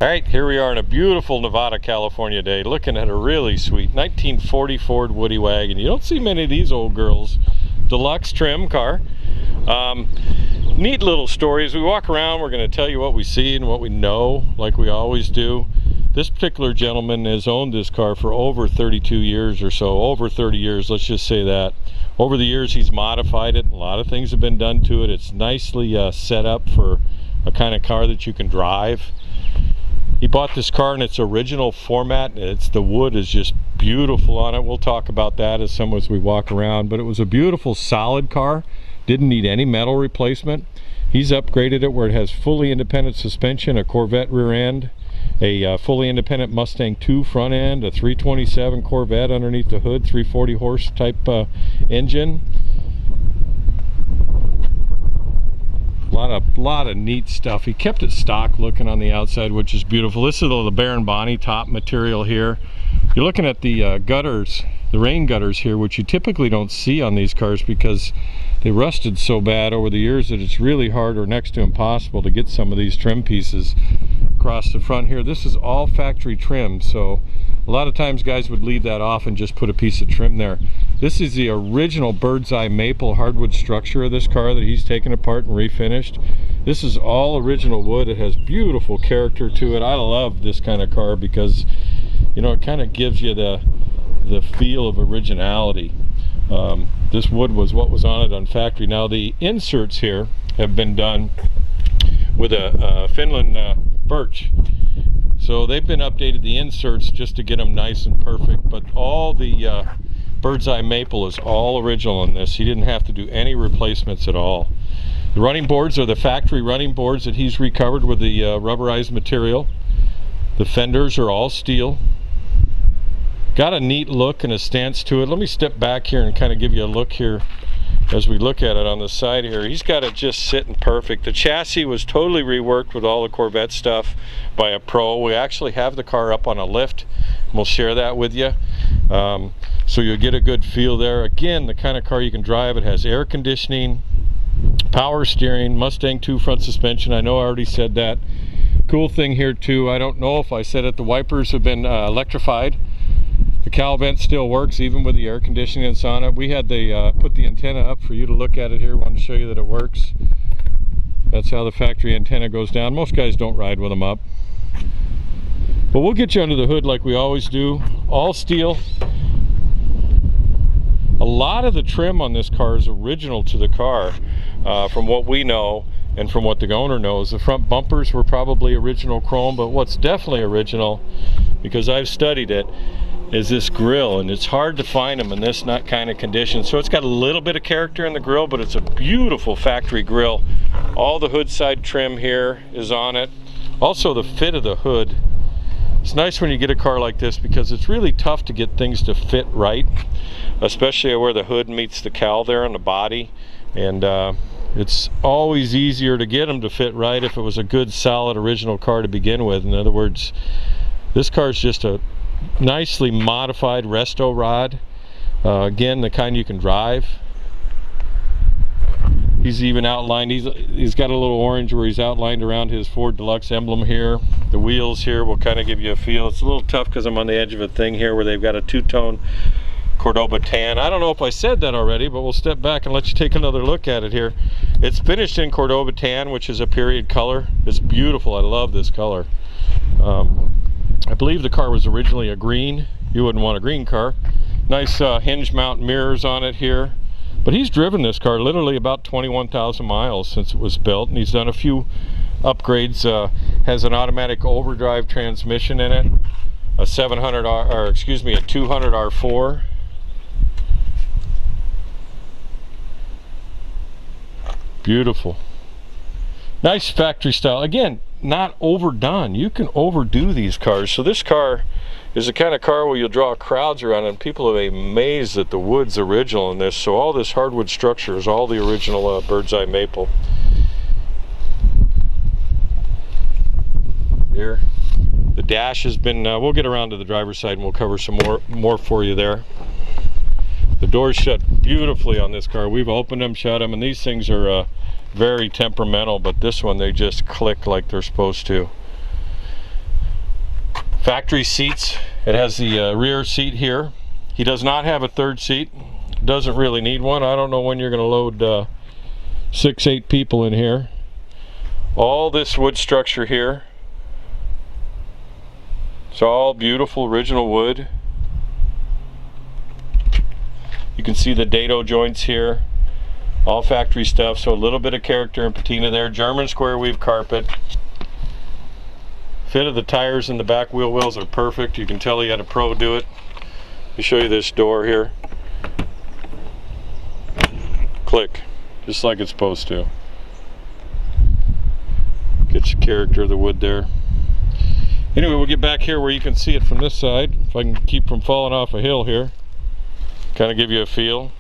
All right, here we are on a beautiful Nevada, California day, looking at a really sweet 1940 Ford Woody Wagon. You don't see many of these old girls. Deluxe trim car. Neat little stories. We walk around, we're going to tell you what we see and what we know, like we always do. This particular gentleman has owned this car for over 32 years or so, over 30 years, let's just say that. Over the years he's modified it. A lot of things have been done to it. It's nicely set up for a kind of car that you can drive. He bought this car in its original format. The wood is just beautiful on it. We'll talk about that as we walk around, but it was a beautiful solid car. Didn't need any metal replacement. He's upgraded it where it has fully independent suspension, a Corvette rear end, a fully independent Mustang 2 front end, a 327 Corvette underneath the hood, 340 horse type engine. Lot of neat stuff. He kept it stock looking on the outside, which is beautiful. This is the Baron Bonnie top material here. You're looking at the gutters, the rain gutters here, which you typically don't see on these cars because they rusted so bad over the years that it's really hard or next to impossible to get some of these trim pieces across the front here. This is all factory trim, so a lot of times guys would leave that off and just put a piece of trim there. This is the original bird's eye maple hardwood structure of this car that he's taken apart and refinished. This is all original wood. It has beautiful character to it. I love this kind of car because, you know, it kind of gives you the feel of originality. This wood was what was on it on factory. Now the inserts here have been done with a Finland birch. So they've been updated, the inserts, just to get them nice and perfect, but all the bird's eye maple is all original in this. He didn't have to do any replacements at all. The running boards are the factory running boards that he's recovered with the rubberized material. The fenders are all steel. Got a neat look and a stance to it. Let me step back here and kind of give you a look here as we look at it on the side here. He's got it just sitting perfect. The chassis was totally reworked with all the Corvette stuff by a pro. We actually have the car up on a lift. We'll share that with you. So you'll get a good feel there. Again, the kind of car you can drive. It has air conditioning, power steering, Mustang 2 front suspension. I know I already said that. Cool thing here too, I don't know if I said it, the wipers have been electrified. The cowl vent still works even with the air conditioning and sauna. We had put the antenna up for you to look at it here. Wanted to show you that it works. That's how the factory antenna goes down. Most guys don't ride with them up. But we'll get you under the hood like we always do. All steel. A lot of the trim on this car is original to the car, from what we know and from what the owner knows. The front bumpers were probably original chrome, but what's definitely original, because I've studied it, is this grill, and it's hard to find them in this kind of condition. So it's got a little bit of character in the grill, but it's a beautiful factory grill. All the hood side trim here is on it. Also the fit of the hood. It's nice when you get a car like this because it's really tough to get things to fit right, especially where the hood meets the cowl there on the body. And it's always easier to get them to fit right if it was a good solid original car to begin with. In other words, this car is just a nicely modified Resto-Rod. Again, the kind you can drive. He's even outlined, he's got a little orange where he's outlined around his Ford Deluxe emblem here. The wheels here will kind of give you a feel. It's a little tough because I'm on the edge of a thing here where they've got a two-tone Cordoba tan. I don't know if I said that already, but we'll step back and let you take another look at it here. It's finished in Cordoba tan, which is a period color. It's beautiful. I love this color. I believe the car was originally a green. You wouldn't want a green car. Nice hinge mount mirrors on it here. But he's driven this car literally about 21,000 miles since it was built, and he's done a few upgrades. Has an automatic overdrive transmission in it, a 700R, or excuse me, a 200 R4. Beautiful. Nice factory style. Again, not overdone. You can overdo these cars. So this car is the kind of car where you'll draw crowds around and people will be amazed that the wood's original in this. So all this hardwood structure is all the original bird's eye maple. Here. The dash has been, we'll get around to the driver's side and we'll cover some more for you there. The doors shut beautifully on this car. We've opened them, shut them, and these things are very temperamental, but this one they just click like they're supposed to. Factory seats. It has the rear seat here. He does not have a third seat. Doesn't really need one. I don't know when you're going to load 6-8 people in here. All this wood structure here. It's all beautiful original wood. You can see the dado joints here. All factory stuff, so a little bit of character and patina there. German square weave carpet. Fit of the tires and the back wheel wells are perfect. You can tell he had a pro do it. Let me show you this door here. Click, just like it's supposed to. Gets the character of the wood there. Anyway, we'll get back here where you can see it from this side. If I can keep from falling off a hill here. Kind of give you a feel.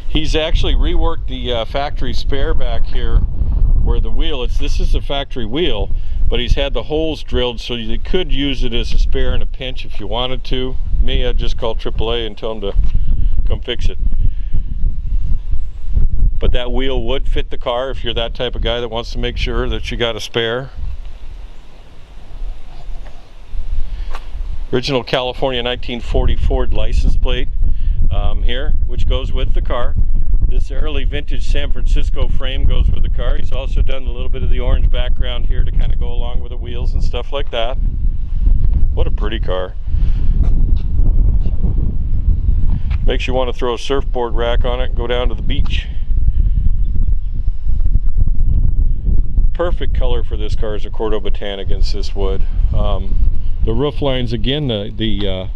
He's actually reworked the factory spare back here where the wheel, this is a factory wheel, but he's had the holes drilled so you could use it as a spare in a pinch if you wanted to. Me, I'd just call AAA and tell them to come fix it. But that wheel would fit the car if you're that type of guy that wants to make sure that you got a spare. Original California 1940 Ford license plate here, which goes with the car. This early vintage San Francisco frame goes with the car. He's also done a little bit of the orange background here to kind of go along with the wheels and stuff like that. What a pretty car. Makes you want to throw a surfboard rack on it and go down to the beach. Perfect color for this car is a Cordoba tan against this wood. The roof lines again, the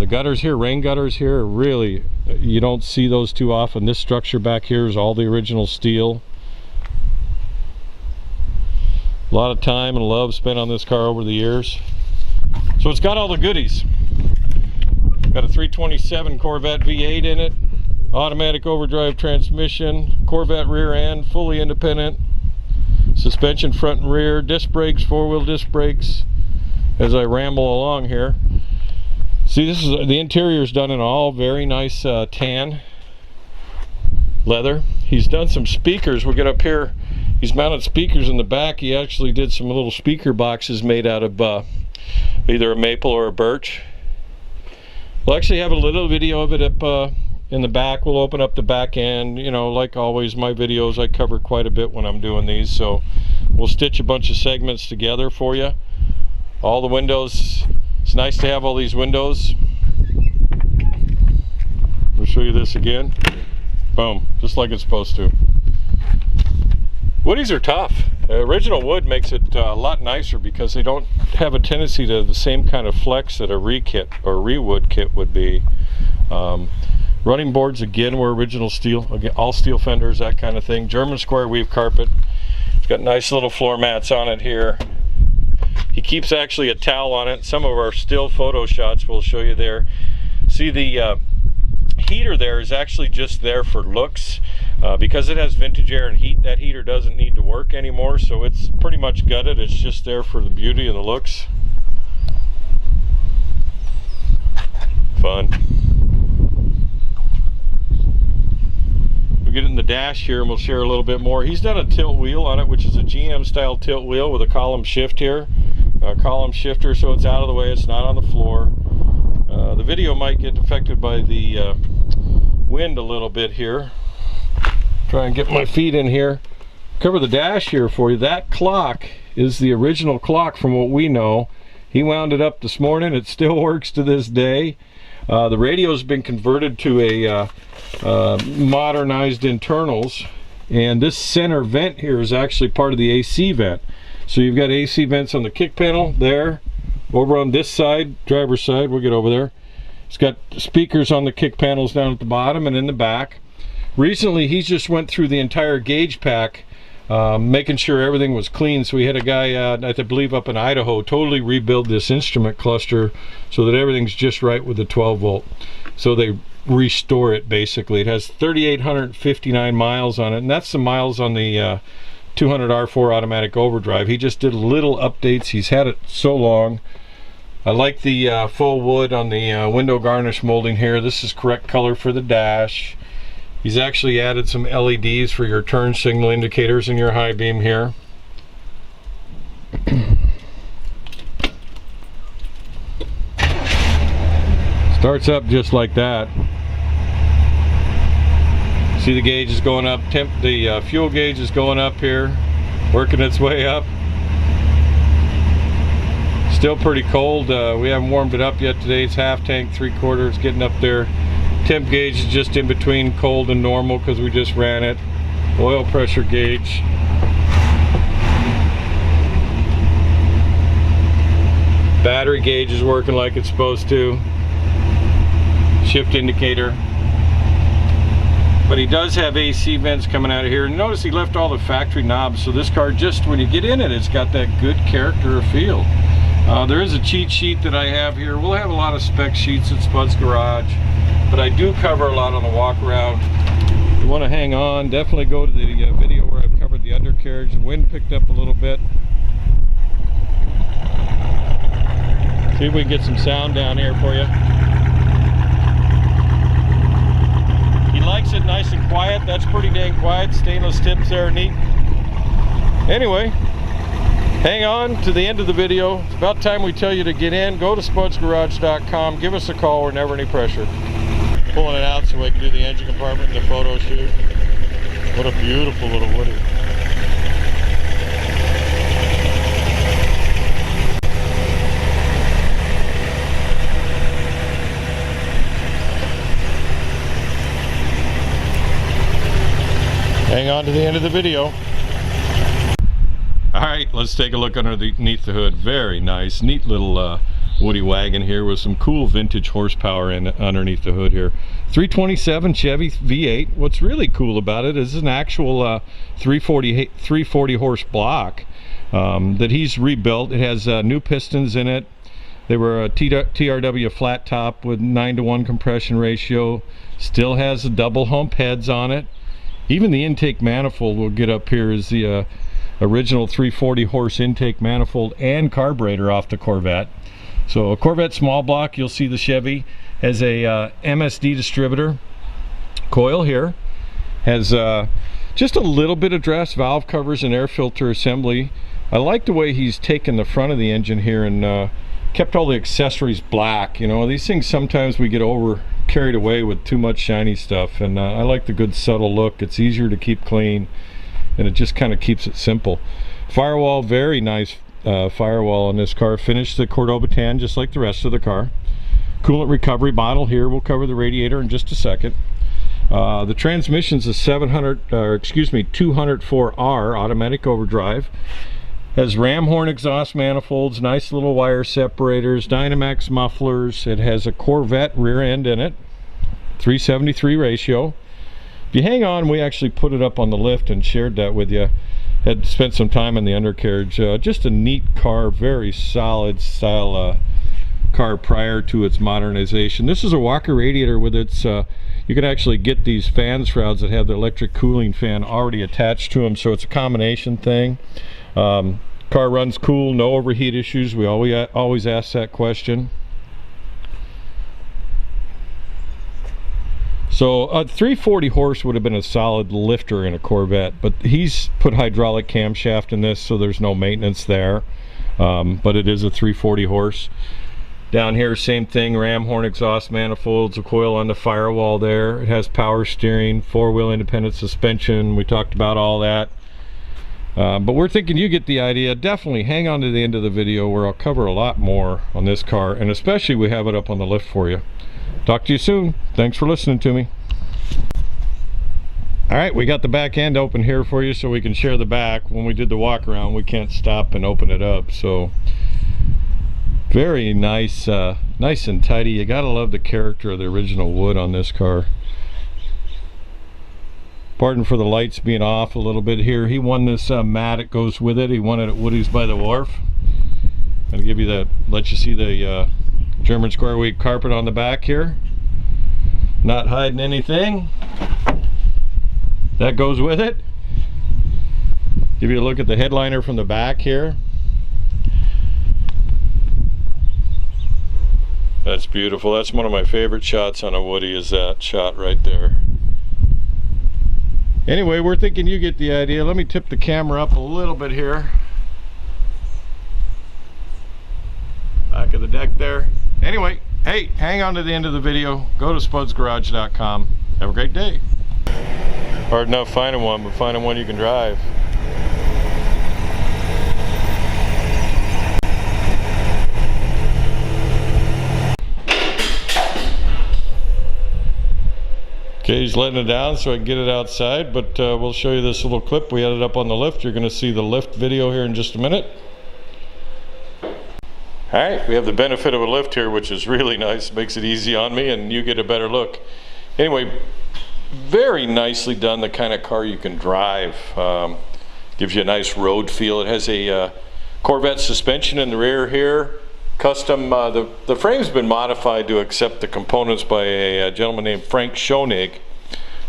gutters here, rain gutters here, really, you don't see those too often. This structure back here is all the original steel. A lot of time and love spent on this car over the years. So it's got all the goodies. Got a 327 Corvette V8 in it, automatic overdrive transmission, Corvette rear end, fully independent, suspension front and rear, disc brakes, four-wheel disc brakes. As I ramble along here, see, this is the interior is done in all very nice tan leather. He's done some speakers. We'll get up here. He's mounted speakers in the back. He actually did some little speaker boxes made out of either a maple or a birch. We'll actually have a little video of it up in the back. We'll open up the back end. You know, like always, my videos, I cover quite a bit when I'm doing these, so we'll stitch a bunch of segments together for you. All the windows, it's nice to have all these windows. We'll show you this again. Boom, just like it's supposed to. Woodies are tough. Original wood makes it a lot nicer because they don't have a tendency to the same kind of flex that a re-kit or re-wood kit would be. Running boards again were original steel, again, all steel fenders, that kind of thing. German square weave carpet. It's got nice little floor mats on it here. He keeps actually a towel on it. Some of our still photo shots we'll show you there. See, the heater there is actually just there for looks. Because it has vintage air and heat, that heater doesn't need to work anymore, so it's pretty much gutted. It's just there for the beauty and the looks. Fun. We'll get in the dash here and we'll share a little bit more. He's done a tilt wheel on it, which is a GM style tilt wheel with a column shift here. Column shifter, so it's out of the way, it's not on the floor. The video might get affected by the wind a little bit here. Try and get my feet in here. Cover the dash here for you. That clock is the original clock from what we know. He wound it up this morning. It still works to this day. The radio's been converted to a modernized internals, and this center vent here is actually part of the AC vent. So you've got AC vents on the kick panel there. Over on this side, driver's side, we'll get over there. It's got speakers on the kick panels down at the bottom and in the back. Recently, he's just went through the entire gauge pack, making sure everything was clean. So we had a guy, I believe up in Idaho, totally rebuild this instrument cluster so that everything's just right with the 12 volt. So they restore it basically. It has 3,859 miles on it, and that's the miles on the 200R4 automatic overdrive. He just did little updates. He's had it so long. I like the faux wood on the window garnish molding here. This is correct color for the dash. He's actually added some LEDs for your turn signal indicators in your high beam here. Starts up just like that. See the gauge is going up. The fuel gauge is going up here, working its way up. Still pretty cold. We haven't warmed it up yet today. It's half tank, 3/4. It's getting up there. Temp gauge is just in between cold and normal because we just ran it. Oil pressure gauge. Battery gauge is working like it's supposed to. Shift indicator. But he does have AC vents coming out of here. And notice he left all the factory knobs, so this car, just when you get in it, it's got that good character or feel. There is a cheat sheet that I have here. We'll have a lot of spec sheets at Spud's Garage, but I do cover a lot on the walk around. If you want to hang on, definitely go to the video where I've covered the undercarriage. The wind picked up a little bit. See if we can get some sound down here for you. He likes it nice and quiet. That's pretty dang quiet. Stainless tips there are neat. Anyway, hang on to the end of the video. It's about time we tell you to get in. Go to spudsgarage.com. Give us a call. We're never any pressure. Pulling it out so we can do the engine compartment and the photo shoot. What a beautiful little Woody. Hang on to the end of the video. Alright, let's take a look underneath the hood. Very nice, neat little Woody wagon here with some cool vintage horsepower underneath the hood here. 327 Chevy V8. What's really cool about it is an actual 340 horse block that he's rebuilt. It has new pistons in it. They were a TRW flat top with 9:1 compression ratio. Still has the double hump heads on it. Even the intake manifold we'll get up here is the original 340 horse intake manifold and carburetor off the Corvette. So a Corvette small block, you'll see the Chevy has a MSD distributor coil here. Has just a little bit of dress, valve covers and air filter assembly. I like the way he's taken the front of the engine here and kept all the accessories black. You know, these things sometimes we get carried away with too much shiny stuff, and I like the good subtle look. It's easier to keep clean, and it just kind of keeps it simple. Firewall, very nice firewall on this car. Finished the Cordoba tan just like the rest of the car. Coolant recovery bottle here. We'll cover the radiator in just a second. The transmission's a 204R automatic overdrive. Has ram horn exhaust manifolds, nice little wire separators, Dynamax mufflers. It has a Corvette rear end in it, 373 ratio. If you hang on, we actually put it up on the lift and shared that with you. Had spent some time in the undercarriage. Just a neat car, very solid style car prior to its modernization. This is a Walker radiator with its, you can actually get these fan shrouds that have the electric cooling fan already attached to them, so it's a combination thing. Car runs cool, no overheat issues. We always ask that question. So a 340 horse would have been a solid lifter in a Corvette, but he's put hydraulic camshaft in this, so there's no maintenance there. But it is a 340 horse. Down here, same thing, ram horn exhaust manifolds, a coil on the firewall there. It has power steering, four-wheel independent suspension. We talked about all that. But we're thinking you get the idea. Definitely hang on to the end of the video where I'll cover a lot more on this car, and especially we have it up on the lift for you. Talk to you soon. Thanks for listening to me. Alright, we got the back end open here for you so we can share the back. When we did the walk around, we can't stop and open it up. So very nice, nice and tidy. You gotta love the character of the original wood on this car. Pardon for the lights being off a little bit here. He won this mat, it goes with it. He won it at Woody's by the Wharf. I'll give you the, let you see the German square weave carpet on the back here. Not hiding anything. That goes with it. Give you a look at the headliner from the back here. That's beautiful. That's one of my favorite shots on a Woody, is that shot right there. Anyway, we're thinking you get the idea. Let me tip the camera up a little bit here. Back of the deck there. Anyway, Hey, hang on to the end of the video. Go to spudsgarage.com. Have a great day. Hard enough finding one, but finding one you can drive. Okay, he's letting it down so I can get it outside, but we'll show you this little clip. We had it up on the lift. You're going to see the lift video here in just a minute. Alright, we have the benefit of a lift here, which is really nice. Makes it easy on me and you get a better look. Anyway, very nicely done, the kind of car you can drive. Gives you a nice road feel. It has a Corvette suspension in the rear here. Custom, the frame's been modified to accept the components by a gentleman named Frank Schoenig,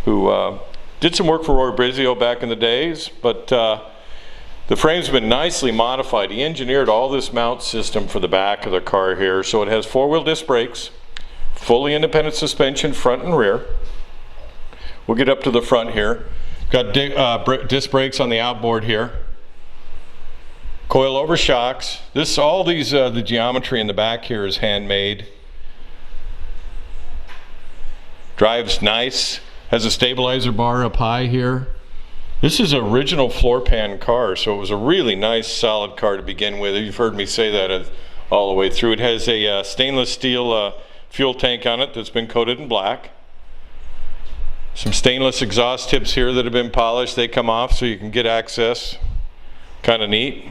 who did some work for Roy Brizio back in the days, but the frame's been nicely modified. He engineered all this mount system for the back of the car here, so it has four-wheel disc brakes, fully independent suspension front and rear. We'll get up to the front here. Got disc brakes on the outboard here. Coil-over shocks. All these, the geometry in the back here is handmade. Drives nice. Has a stabilizer bar up high here. This is an original floor pan car, so it was a really nice, solid car to begin with. You've heard me say that all the way through. It has a stainless steel fuel tank on it that's been coated in black. Some stainless exhaust tips here that have been polished. They come off so you can get access. Kind of neat.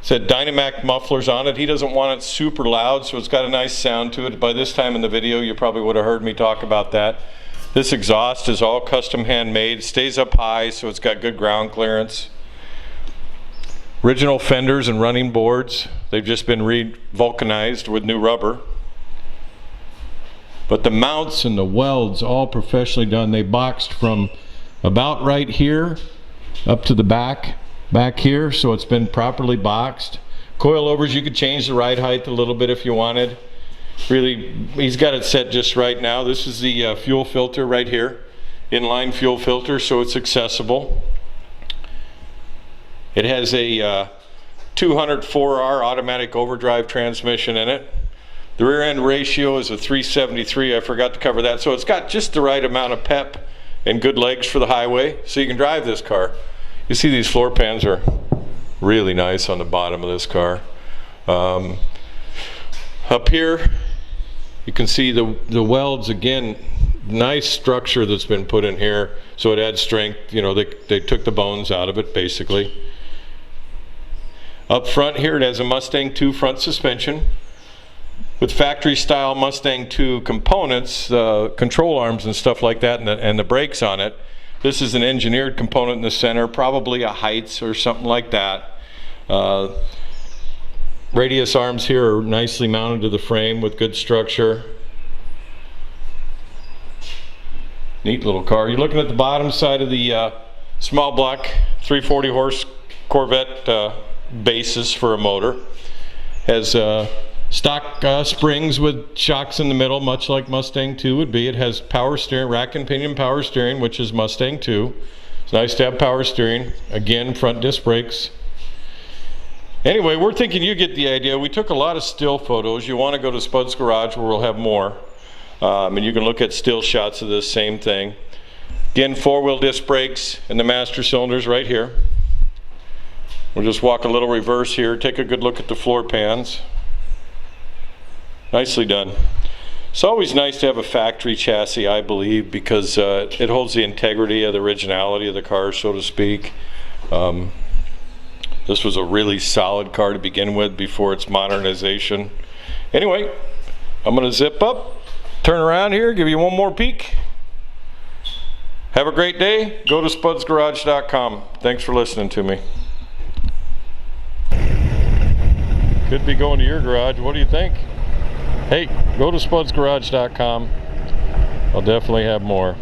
Said Dynamac mufflers on it. He doesn't want it super loud, so it's got a nice sound to it. By this time in the video, you probably would have heard me talk about that. This exhaust is all custom handmade. Stays up high, so it's got good ground clearance. Original fenders and running boards. They've just been re-vulcanized with new rubber. But the mounts and the welds, all professionally done. They boxed from about right here up to the back here, so it's been properly boxed. Coilovers, you could change the ride height a little bit if you wanted. Really, he's got it set just right now. This is the fuel filter right here, inline fuel filter, so it's accessible. It has a 204R automatic overdrive transmission in it. The rear end ratio is a 373. I forgot to cover that. So it's got just the right amount of pep and good legs for the highway, so you can drive this car. You see these floor pans are really nice on the bottom of this car. Up here, you can see the welds again. Nice structure that's been put in here, so it adds strength. You know, they took the bones out of it basically. Up front here, it has a Mustang 2 front suspension with factory style Mustang 2 components, control arms and stuff like that, and the brakes on it. This is an engineered component in the center, probably a Heights or something like that. Radius arms here are nicely mounted to the frame with good structure. Neat little car. You're looking at the bottom side of the small block 340 horse Corvette basis for a motor. Has stock springs with shocks in the middle, much like Mustang 2 would be. It has power steering, rack and pinion power steering, which is Mustang 2. It's nice to have power steering. Again, front disc brakes. Anyway, we're thinking you get the idea. We took a lot of still photos. You want to go to Spud's Garage where we'll have more. And you can look at still shots of this same thing. Again, four-wheel disc brakes and the master cylinders right here. We'll just walk a little reverse here. Take a good look at the floor pans. Nicely done. It's always nice to have a factory chassis, I believe, because it holds the integrity of the originality of the car, so to speak. This was a really solid car to begin with before its modernization. Anyway, I'm going to zip up, turn around here, give you one more peek. Have a great day. Go to spudsgarage.com. Thanks for listening to me. Could be going to your garage. What do you think? Hey, go to spudsgarage.com. I'll definitely have more.